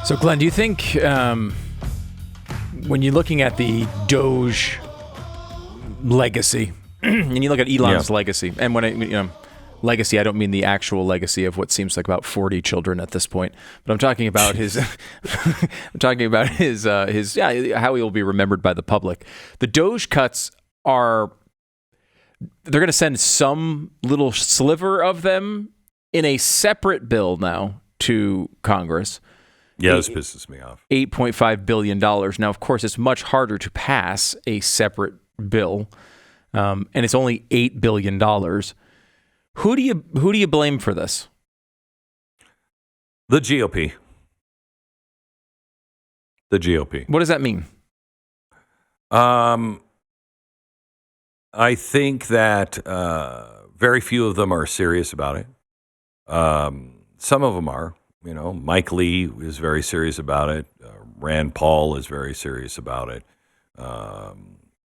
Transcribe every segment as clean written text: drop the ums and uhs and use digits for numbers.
So, Glenn, do you think when you're looking at the DOGE legacy, and you look at Elon's legacy, and when legacy, I don't mean the actual legacy of what seems like about 40 children at this point, but I'm talking about his, how he will be remembered by the public. The DOGE cuts they're going to send some little sliver of them in a separate bill now to Congress. Yeah, this pisses me off. $8.5 billion. Now, of course, it's much harder to pass a separate bill, and it's only $8 billion. Who do you blame for this? The GOP. The GOP. What does that mean? I think that very few of them are serious about it. Some of them are. Mike Lee is very serious about it. Rand Paul is very serious about it.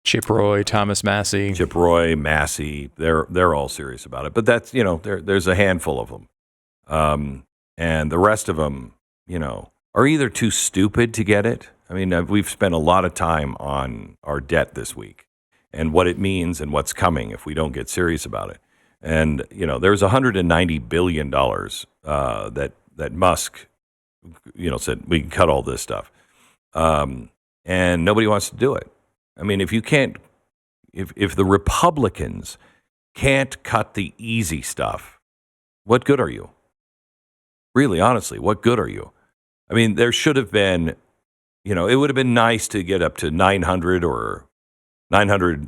Chip Roy, Thomas Massey. They're all serious about it. But that's, there's a handful of them. And the rest of them, are either too stupid to get it. I mean, we've spent a lot of time on our debt this week and what it means and what's coming if we don't get serious about it. And, there's $190 billion that Musk, said we can cut all this stuff. And nobody wants to do it. I mean, if the Republicans can't cut the easy stuff, what good are you? Really, honestly, what good are you? I mean, there should have been, it would have been nice to get up to 900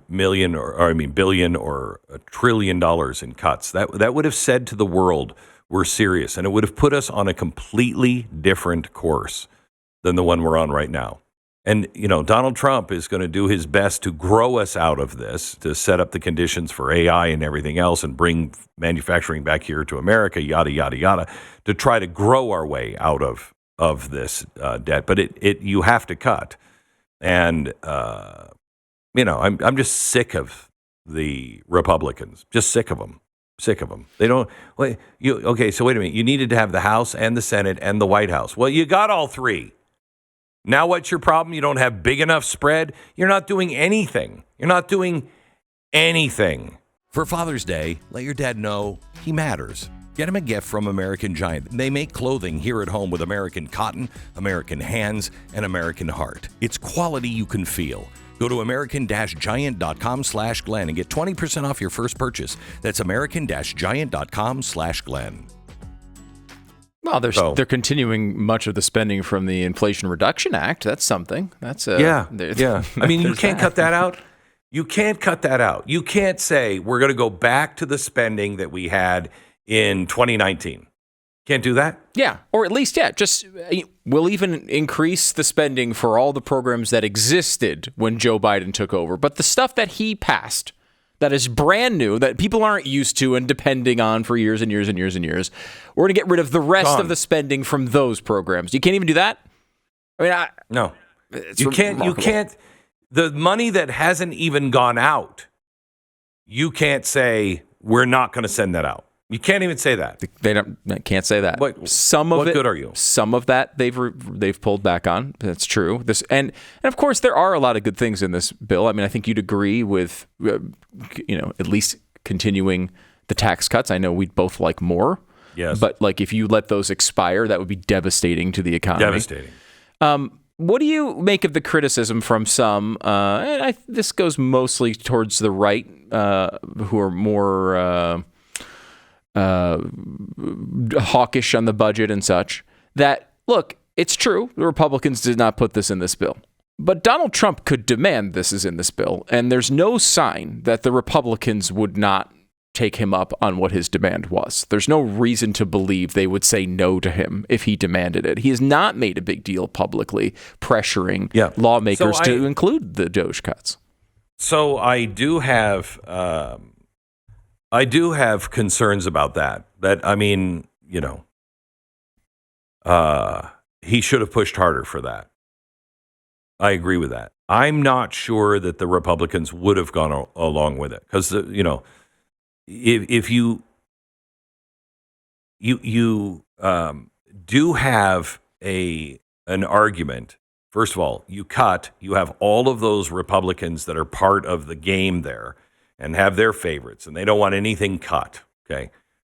million billion or $1 trillion in cuts. That would have said to the world, we're serious, and it would have put us on a completely different course than the one we're on right now. And, Donald Trump is going to do his best to grow us out of this, to set up the conditions for AI and everything else and bring manufacturing back here to America, yada, yada, yada, to try to grow our way out of this debt. But you have to cut. And, I'm just sick of the Republicans, just sick of them. Sick of them. They don't. Okay, so wait a minute. You needed to have the House and the Senate and the White House. Well, you got all three. Now what's your problem? You don't have big enough spread? You're not doing anything. For Father's Day, let your dad know he matters. Get him a gift from American Giant. They make clothing here at home with American cotton, American hands, and American heart. It's quality you can feel. Go to american-giant.com/Glenn and get 20% off your first purchase. That's american-giant.com/Glenn. Well, they're continuing much of the spending from the Inflation Reduction Act. That's something. That's yeah. I mean, you can't cut that out. You can't cut that out. You can't say we're going to go back to the spending that we had in 2019. Can't do that? Yeah, or at least, we'll even increase the spending for all the programs that existed when Joe Biden took over. But the stuff that he passed, that is brand new, that people aren't used to and depending on for years and years and years and years, we're going to get rid of the rest of the spending from those programs. You can't even do that? I mean, no. You can't. You can't. The money that hasn't even gone out, you can't say, we're not going to send that out. You can't even say that. They can't say that. What good are you? Some of that they've pulled back on. That's true. And of course there are a lot of good things in this bill. I mean, I think you'd agree with at least continuing the tax cuts. I know we'd both like more. Yes. But if you let those expire, that would be devastating to the economy. Devastating. What do you make of the criticism from some? This goes mostly towards the right, who are more hawkish on the budget and such, that, look, it's true, the Republicans did not put this in this bill. But Donald Trump could demand this is in this bill, and there's no sign that the Republicans would not take him up on what his demand was. There's no reason to believe they would say no to him if he demanded it. He has not made a big deal publicly pressuring lawmakers to include the DOGE cuts. So I do have concerns about that. I mean, he should have pushed harder for that. I agree with that. I'm not sure that the Republicans would have gone along with it because, if you do have a an argument. First of all, you have all of those Republicans that are part of the game there and have their favorites, and they don't want anything cut. Okay.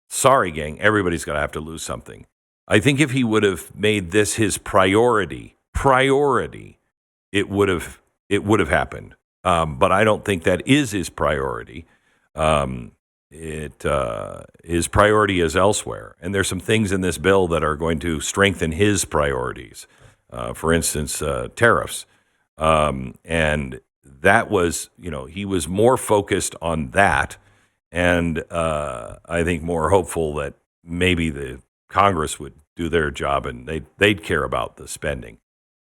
Sorry, gang, everybody's going to have to lose something. I think if he would have made this his priority, it would have happened. But I don't think that is his priority. His priority is elsewhere, and there's some things in this bill that are going to strengthen his priorities. For instance, tariffs, and that was, he was more focused on that, and I think more hopeful that maybe the Congress would do their job and they'd care about the spending.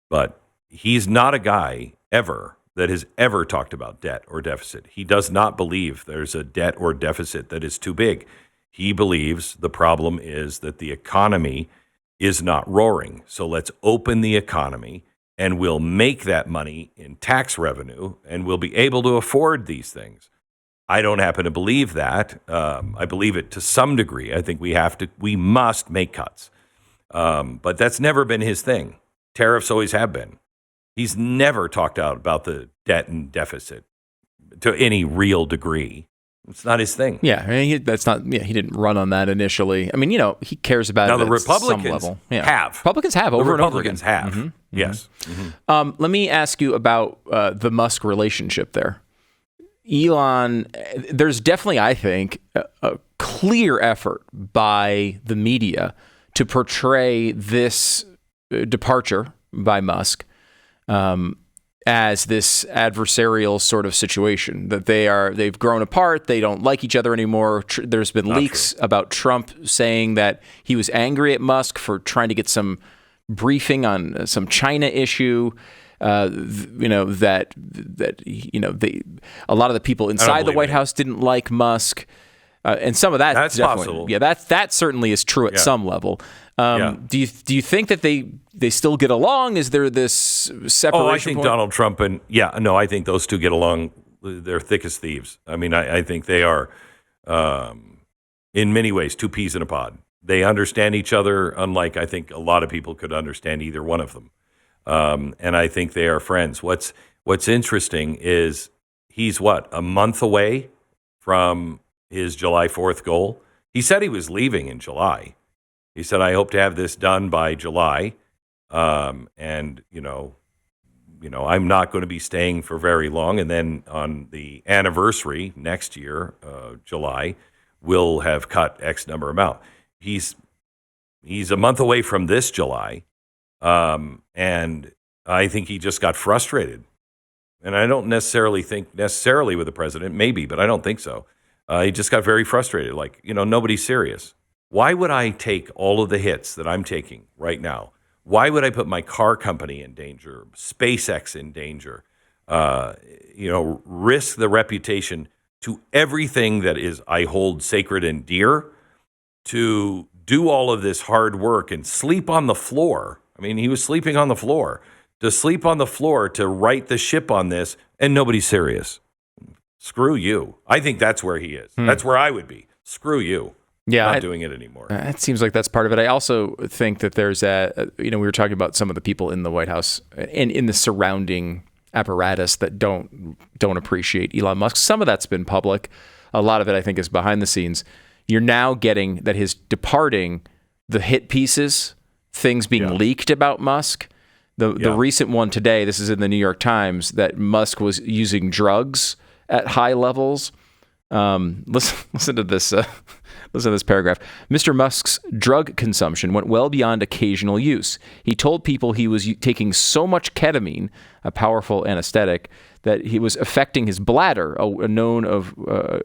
But he's not a guy ever that has ever talked about debt or deficit. He does not believe there's a debt or deficit that is too big. He believes the problem is that the economy is not roaring. So let's open the economy and we'll make that money in tax revenue and we'll be able to afford these things. I don't happen to believe that. I believe it to some degree. I think we must make cuts. But that's never been his thing. Tariffs always have been. He's never talked out about the debt and deficit to any real degree. It's not his thing. Yeah, I mean, he didn't run on that initially. I mean, he cares about it now, the at Republicans some level. Yeah. have. Republicans have over and over again. Republicans have. Mm-hmm. Yes. Mm-hmm. Let me ask you about the Musk relationship there. Elon, there's definitely, I think, a clear effort by the media to portray this departure by Musk as this adversarial sort of situation, that they've grown apart, they don't like each other anymore. There's been leaks about Trump saying that he was angry at Musk for trying to get some briefing on some China issue. A lot of the people inside the White House didn't like Musk, and some of that's possible. Yeah, that certainly is true at some level. Do you think that they still get along? Is there this separation? I think point? Donald Trump and I think those two get along. They're thick as thieves. I mean, I think they are, in many ways, two peas in a pod. They understand each other, unlike I think a lot of people could understand either one of them. And I think they are friends. What's interesting is he's a month away from his July 4th goal. He said he was leaving in July. He said, I hope to have this done by July. I'm not going to be staying for very long. And then on the anniversary next year, July, we'll have cut X number amount. He's a month away from this July. And I think he just got frustrated. And I don't necessarily think with the president, maybe, but I don't think so. He just got very frustrated. Nobody's serious. Why would I take all of the hits that I'm taking right now? Why would I put my car company in danger, SpaceX in danger, risk the reputation to everything that I hold sacred and dear, to do all of this hard work and sleep on the floor? I mean, he was sleeping on the floor. To sleep on the floor to right the ship on this, and nobody's serious. Screw you. I think that's where he is. That's where I would be. Screw you. Yeah, not doing it anymore. It seems like that's part of it. I also think that there's we were talking about some of the people in the White House and in the surrounding apparatus that don't appreciate Elon Musk. Some of that's been public. A lot of it, I think, is behind the scenes. You're now getting that his departing, the hit pieces, things being leaked about Musk. The recent one today, this is in the New York Times, that Musk was using drugs at high levels. Listen to this. Listen to this paragraph. Mr. Musk's drug consumption went well beyond occasional use. He told people he was taking so much ketamine, a powerful anesthetic, that he was affecting his bladder, a known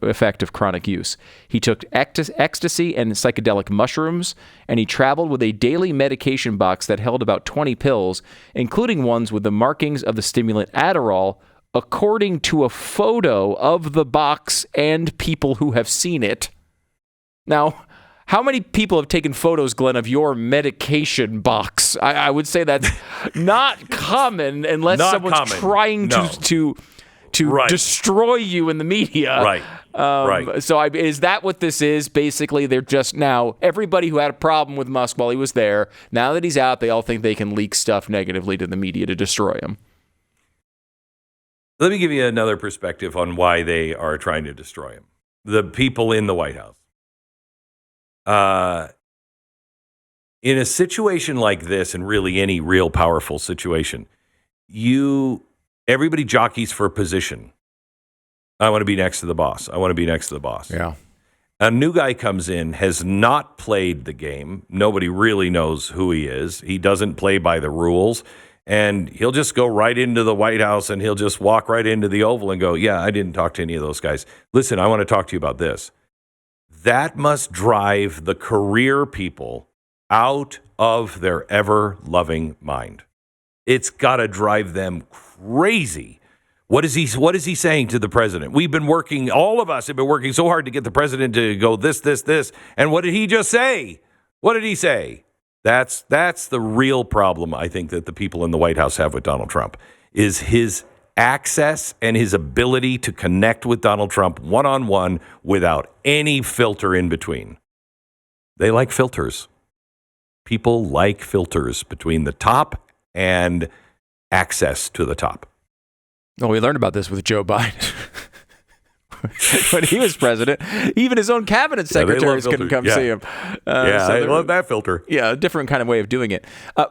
effect of chronic use. He took ecstasy and psychedelic mushrooms, and he traveled with a daily medication box that held about 20 pills, including ones with the markings of the stimulant Adderall, according to a photo of the box and people who have seen it. Now, how many people have taken photos, Glenn, of your medication box? I would say that's not common unless someone's trying to to Right. destroy you in the media. Right. Right. So is that what this is? Basically, they're just now, everybody who had a problem with Musk while he was there, now that he's out, they all think they can leak stuff negatively to the media to destroy him. Let me give you another perspective on why they are trying to destroy him. The people in the White House. In a situation like this, and really any real powerful situation, everybody jockeys for a position. I want to be next to the boss. I want to be next to the boss. Yeah. A new guy comes in, has not played the game. Nobody really knows who he is. He doesn't play by the rules. And he'll just go right into the White House and he'll just walk right into the Oval and go, yeah, I didn't talk to any of those guys. Listen, I want to talk to you about this. That must drive the career people out of their ever-loving mind. It's got to drive them crazy. What is he saying to the president? All of us have been working so hard to get the president to go this. And what did he just say? What did he say? That's the real problem, I think, that the people in the White House have with Donald Trump, is his access and his ability to connect with Donald Trump one-on-one without any filter in between. They like filters. People like filters between the top and access to the top. Well, we learned about this with Joe Biden. When he was president, even his own cabinet secretaries couldn't come see him. I love that filter. Yeah, a different kind of way of doing it.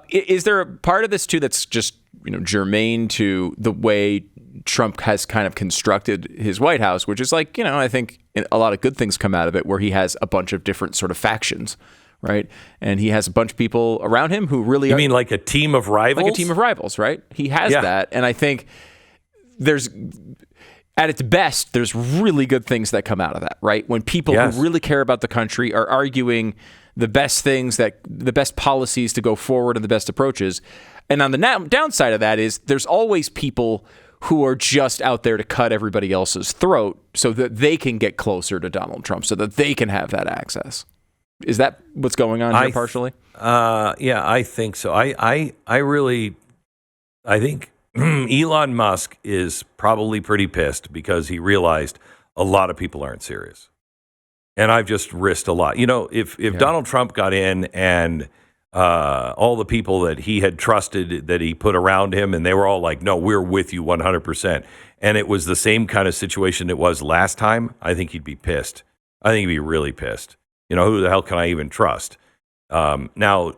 Is there a part of this, too, that's just germane to the way Trump has kind of constructed his White House, which is like, I think a lot of good things come out of it, where he has a bunch of different sort of factions, right? And he has a bunch of people around him who really You mean like a team of rivals? Like a team of rivals, right? He has that. And I think at its best, there's really good things that come out of that, right? When people who really care about the country are arguing the best policies to go forward and the best approaches. And on the downside of that is there's always people who are just out there to cut everybody else's throat so that they can get closer to Donald Trump, so that they can have that access. Is that what's going on here partially? Yeah, I think so. I think Elon Musk is probably pretty pissed because he realized a lot of people aren't serious. And I've just risked a lot. If Donald Trump got in and all the people that he had trusted, that he put around him, and they were all like, no, we're with you 100%. And it was the same kind of situation it was last time, I think he'd be pissed. I think he'd be really pissed. Who the hell can I even trust? Now,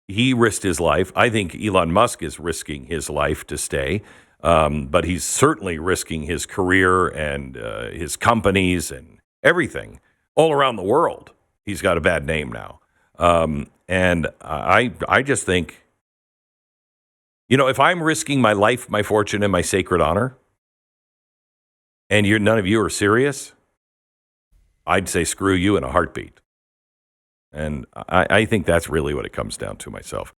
he risked his life. I think Elon Musk is risking his life to stay, but he's certainly risking his career and his companies and everything all around the world. He's got a bad name now. And I just think, if I'm risking my life, my fortune, and my sacred honor, and none of you are serious, I'd say screw you in a heartbeat. And I think that's really what it comes down to myself.